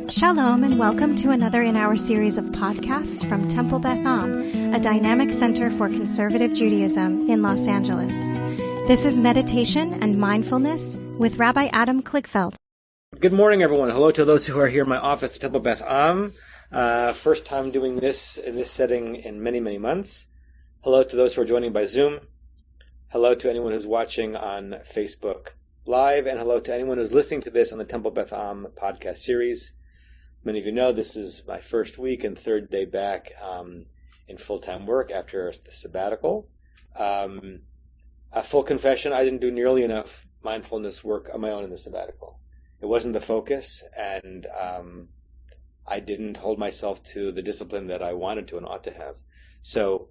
Shalom and welcome to another in our series of podcasts from Temple Beth Am, a dynamic center for conservative Judaism in Los Angeles. This is Meditation and Mindfulness with Rabbi Adam Kligfeld. Good morning, everyone. Hello to those who are here in my office at Temple Beth Am. First time doing this in this setting in many, many months. Hello to those who are joining by Zoom. Hello to anyone who's watching on Facebook Live, and hello to anyone who's listening to this on the Temple Beth Am podcast series. As many of you know, this is my first week and third day back in full-time work after the sabbatical. A full confession, I didn't do nearly enough mindfulness work on my own in the sabbatical. It wasn't the focus, and I didn't hold myself to the discipline that I wanted to and ought to have. So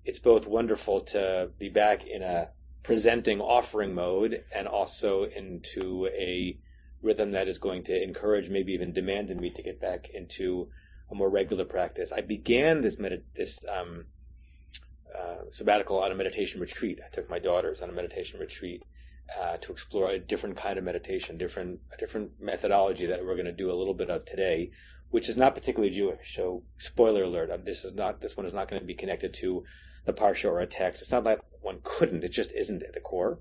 it's both wonderful to be back in a presenting offering mode and also into a rhythm that is going to encourage, maybe even demand in me to get back into a more regular practice. I began this sabbatical on a meditation retreat. I took my daughters on a meditation retreat to explore a different kind of meditation, a different methodology that we're going to do a little bit of today, which is not particularly Jewish. So, spoiler alert: this one is not going to be connected to the parsha or a text. It's not like one couldn't; it just isn't at the core.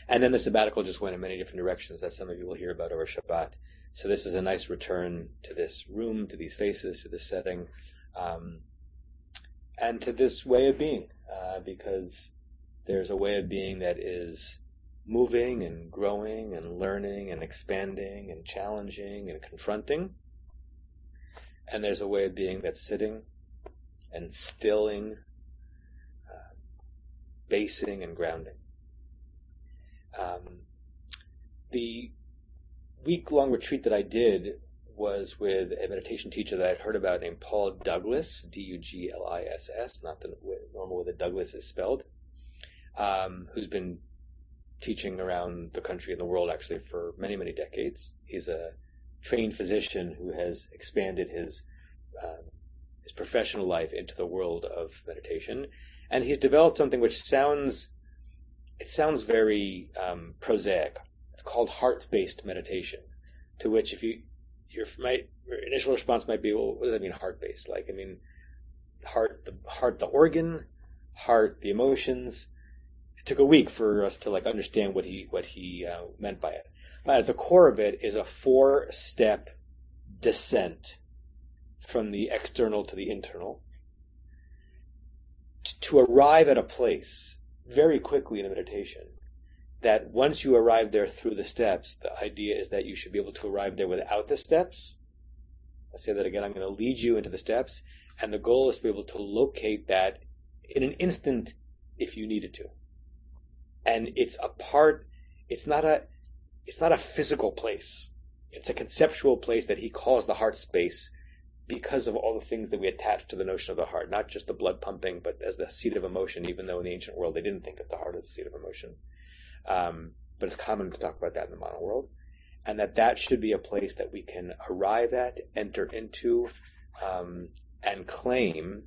And then the sabbatical just went in many different directions, as some of you will hear about over Shabbat. So this is a nice return to this room, to these faces, to this setting, and to this way of being, because there's a way of being that is moving and growing and learning and expanding and challenging and confronting. And there's a way of being that's sitting and stilling, basing and grounding. The week-long retreat that I did was with a meditation teacher that I'd heard about named Paul Douglas, D-U-G-L-I-S-S, not the normal way that Douglas is spelled, who's been teaching around the country and the world actually for many, many decades. He's a trained physician who has expanded his professional life into the world of meditation, and he's developed something which sounds very prosaic. It's called heart-based meditation, to which your initial response might be, well, what does that mean, heart-based? Heart, the organ, heart, the emotions. It took a week for us to understand what he meant by it. But at the core of it is a 4-step descent from the external to the internal to arrive at a place very quickly in a meditation that once you arrive there through the steps, the idea is that you should be able to arrive there without the steps. I'll say that again. I'm going to lead you into the steps, and the goal is to be able to locate that in an instant if you needed to. And it's not a physical place. It's a conceptual place that he calls the heart space because of all the things that we attach to the notion of the heart, not just the blood pumping, but as the seat of emotion, even though in the ancient world they didn't think of the heart as the seat of emotion. But it's common to talk about that in the modern world. And that should be a place that we can arrive at, enter into, and claim.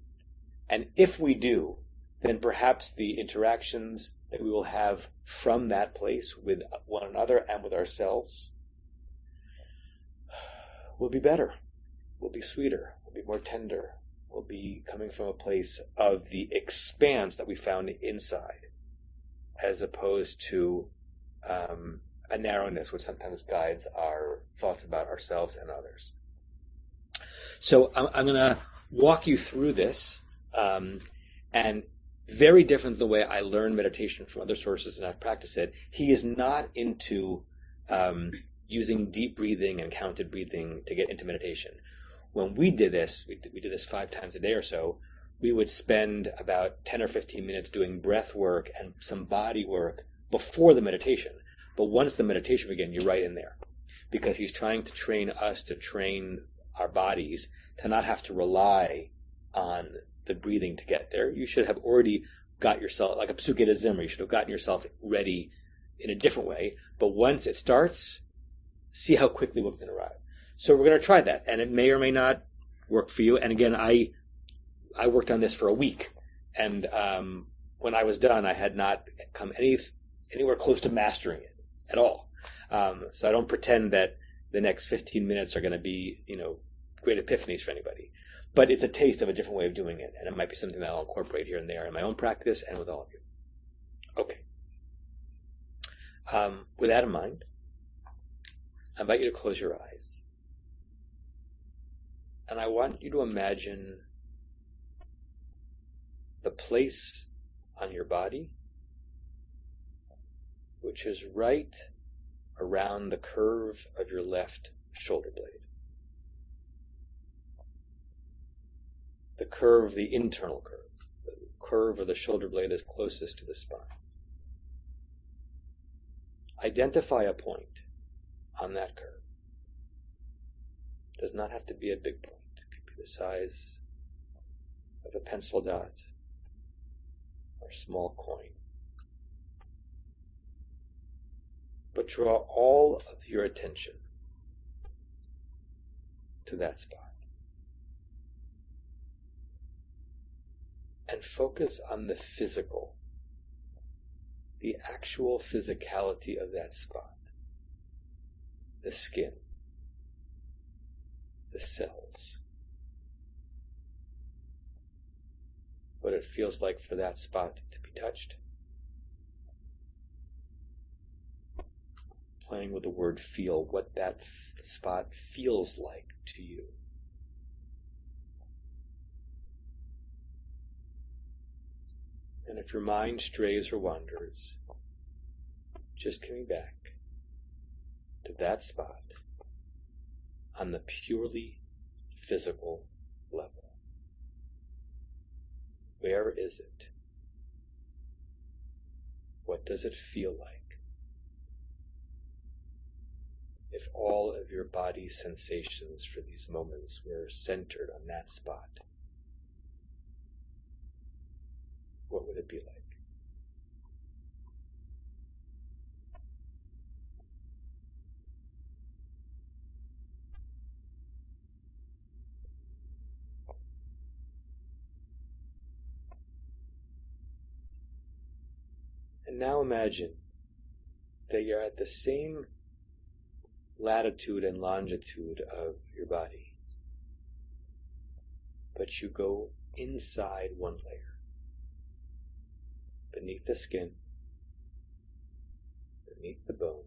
And if we do, then perhaps the interactions that we will have from that place with one another and with ourselves will be better, will be sweeter, will be more tender, will be coming from a place of the expanse that we found inside, as opposed to a narrowness which sometimes guides our thoughts about ourselves and others. So I'm going to walk you through this, and very different than the way I learn meditation from other sources and I practice it. He is not into using deep breathing and counted breathing to get into meditation. When we did this, we did this 5 times a day or so, we would spend about 10 or 15 minutes doing breath work and some body work before the meditation. But once the meditation began, you're right in there. Because he's trying to train us to train our bodies to not have to rely on the breathing to get there. You should have already got yourself, like a psuke de zimra, you should have gotten yourself ready in a different way. But once it starts, see how quickly we can arrive. So we're going to try that, and it may or may not work for you. And again, I worked on this for a week, and when I was done, I had not come anywhere close to mastering it at all. So I don't pretend that the next 15 minutes are going to be, great epiphanies for anybody. But it's a taste of a different way of doing it, and it might be something that I'll incorporate here and there in my own practice and with all of you. Okay. With that in mind, I invite you to close your eyes. And I want you to imagine the place on your body which is right around the curve of your left shoulder blade. The curve, the internal curve. The curve of the shoulder blade is closest to the spine. Identify a point on that curve. It does not have to be a big point. It could be the size of a pencil dot or a small coin. But draw all of your attention to that spot. And focus on the physical, the actual physicality of that spot. The skin, the cells. What it feels like for that spot to be touched. Playing with the word feel, what that spot feels like to you. And if your mind strays or wanders, just coming back to that spot on the purely physical level. Where is it? What does it feel like? If all of your body sensations for these moments were centered on that spot, what would it be like? And now imagine that you're at the same latitude and longitude of your body, but you go inside one layer, beneath the skin, beneath the bone,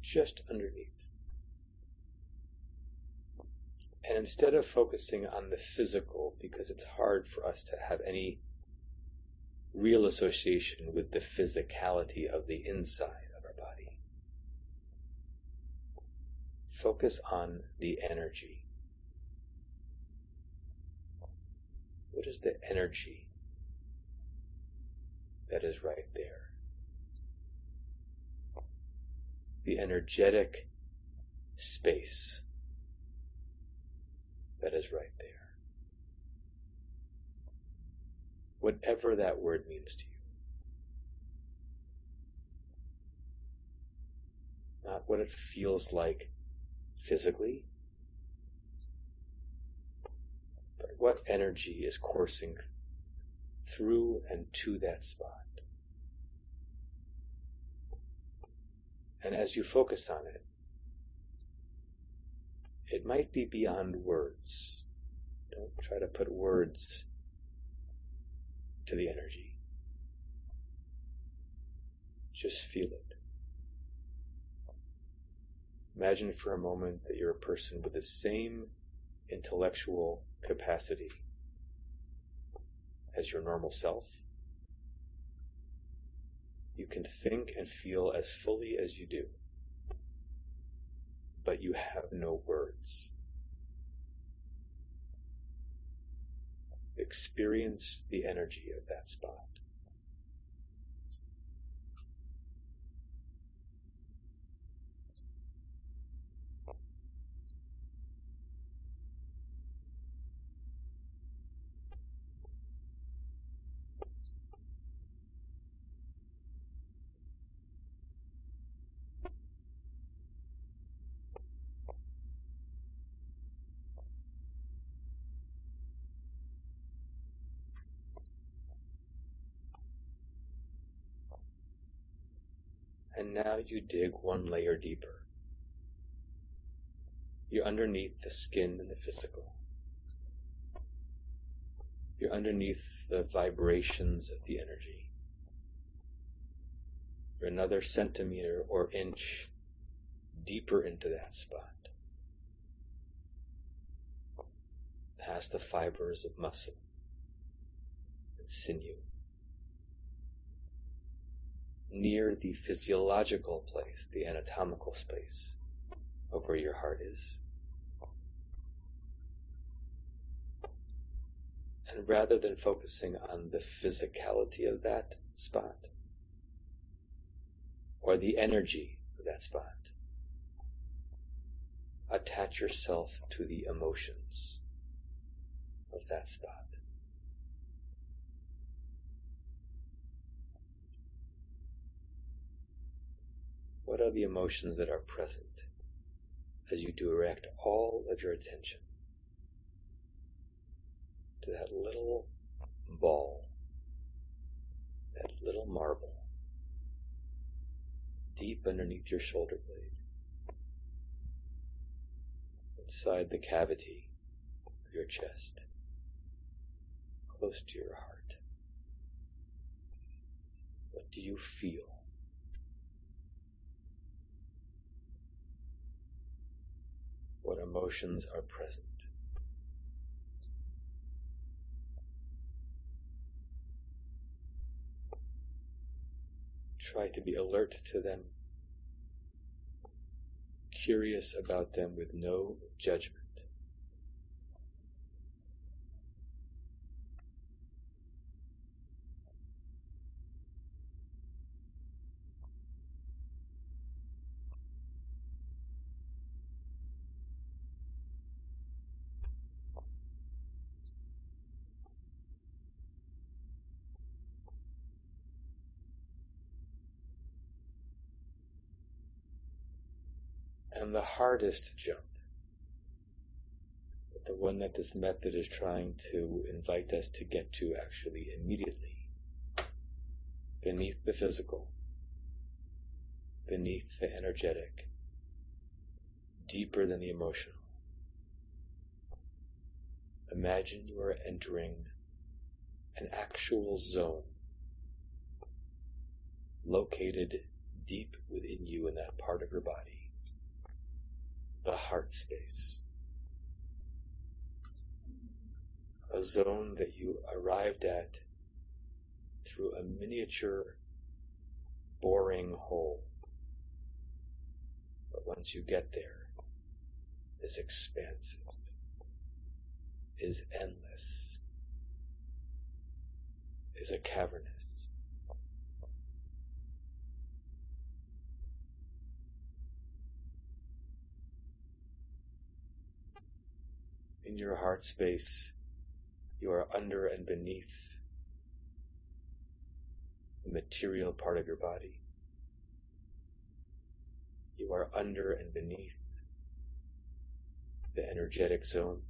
just underneath. And instead of focusing on the physical, because it's hard for us to have any real association with the physicality of the inside of our body, focus on the energy. What is the energy that is right there? The energetic space that is right there. Whatever that word means to you. Not what it feels like physically, but what energy is coursing through and to that spot. And as you focus on it, it might be beyond words. Don't try to put words to the energy. Just feel it. Imagine for a moment that you're a person with the same intellectual capacity as your normal self. You can think and feel as fully as you do, but you have no words. Experience the energy of that spot. And now you dig one layer deeper. You're underneath the skin and the physical. You're underneath the vibrations of the energy. You're another centimeter or inch deeper into that spot, past the fibers of muscle and sinew, near the physiological place, the anatomical space of where your heart is. And rather than focusing on the physicality of that spot, or the energy of that spot, attach yourself to the emotions of that spot. What are the emotions that are present as you direct all of your attention to that little ball, that little marble, deep underneath your shoulder blade, inside the cavity of your chest, close to your heart? What do you feel? What emotions are present? Try to be alert to them, curious about them with no judgment. And the hardest jump, but the one that this method is trying to invite us to get to actually immediately, beneath the physical, beneath the energetic, deeper than the emotional. Imagine you are entering an actual zone located deep within you in that part of your body. The heart space. A zone that you arrived at through a miniature boring hole. But once you get there, is expansive, is endless, is a cavernous. In your heart space, you are under and beneath the material part of your body. You are under and beneath the energetic zone.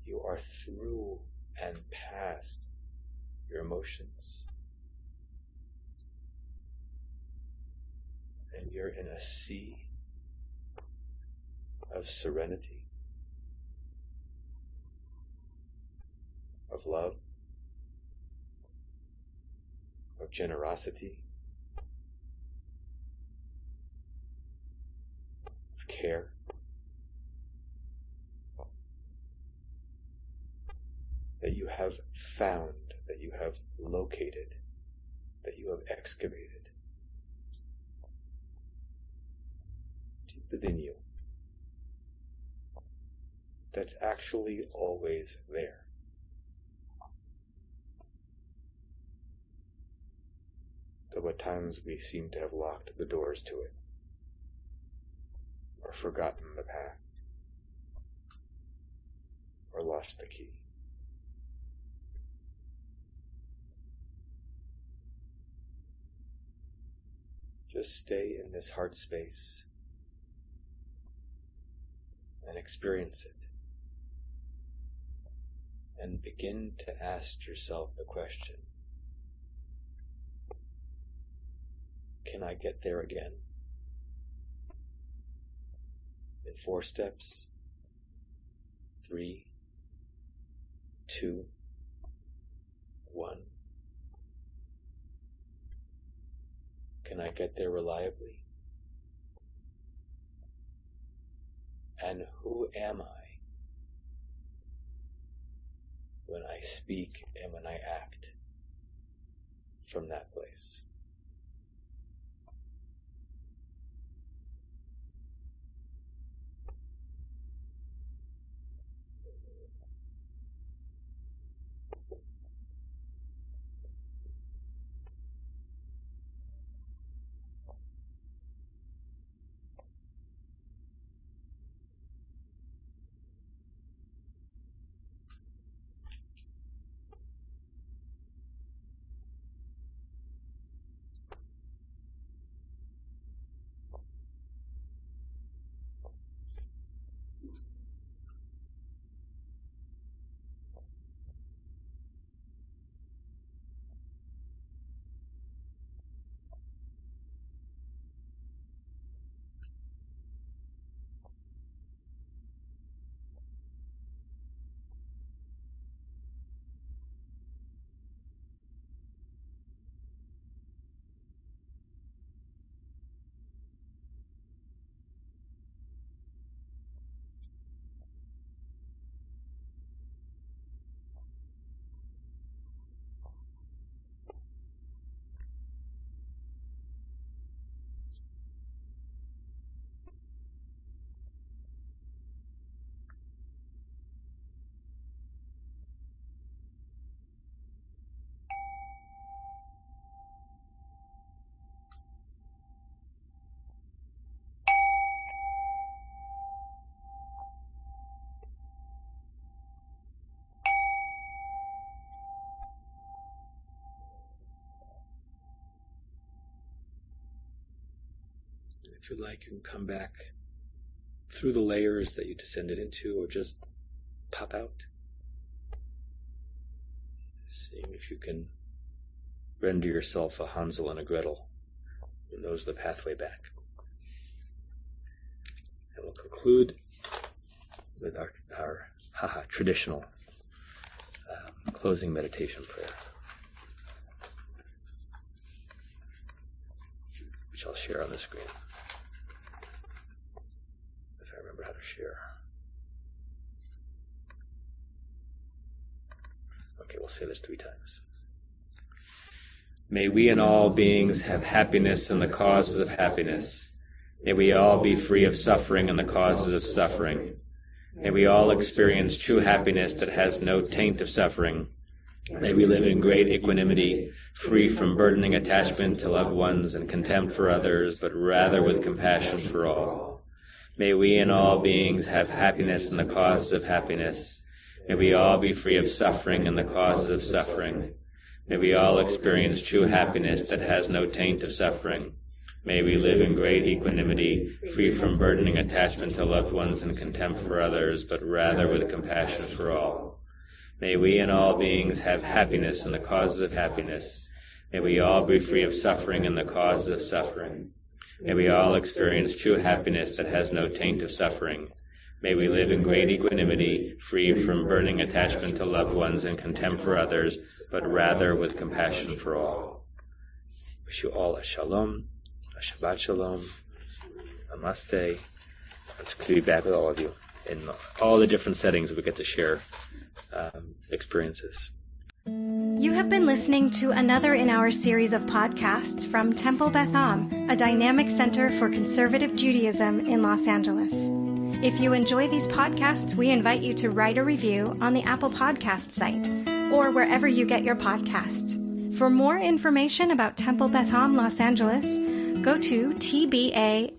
You are through and past your emotions. And you're in a sea of serenity, of love, of generosity, of care. That you have found, that you have located, that you have excavated deep within you. That's actually always there. Though at times we seem to have locked the doors to it, or forgotten the path, or lost the key. Just stay in this heart space and experience it. And begin to ask yourself the question, can I get there again? in 4 steps. 3, 2, 1. Can I get there reliably? And who am I when I speak and when I act from that place? If you like, you can come back through the layers that you descended into, or just pop out. Seeing if you can render yourself a Hansel and a Gretel who knows the pathway back. And we'll conclude with our traditional closing meditation prayer, which I'll share on the screen. How to share. Okay, we'll say this 3 times. May we and all beings have happiness and the causes of happiness. May we all be free of suffering and the causes of suffering. May we all experience true happiness that has no taint of suffering. May we live in great equanimity, free from burdening attachment to loved ones and contempt for others, but rather with compassion for all. May we and all beings have happiness and the causes of happiness. May we all be free of suffering and the causes of suffering. May we all experience true happiness that has no taint of suffering. May we live in great equanimity, free from burdening attachment to loved ones and contempt for others, but rather with compassion for all. May we and all beings have happiness and the causes of happiness. May we all be free of suffering and the causes of suffering. May we all experience true happiness that has no taint of suffering. May we live in great equanimity, free from burning attachment to loved ones and contempt for others, but rather with compassion for all. Wish you all a shalom, a Shabbat shalom, namaste. It's good to be back with all of you in all the different settings that we get to share experiences. You have been listening to another in our series of podcasts from Temple Beth Am, a dynamic center for conservative Judaism in Los Angeles. If you enjoy these podcasts, we invite you to write a review on the Apple Podcast site or wherever you get your podcasts. For more information about Temple Beth Am Los Angeles, go to tbala.org.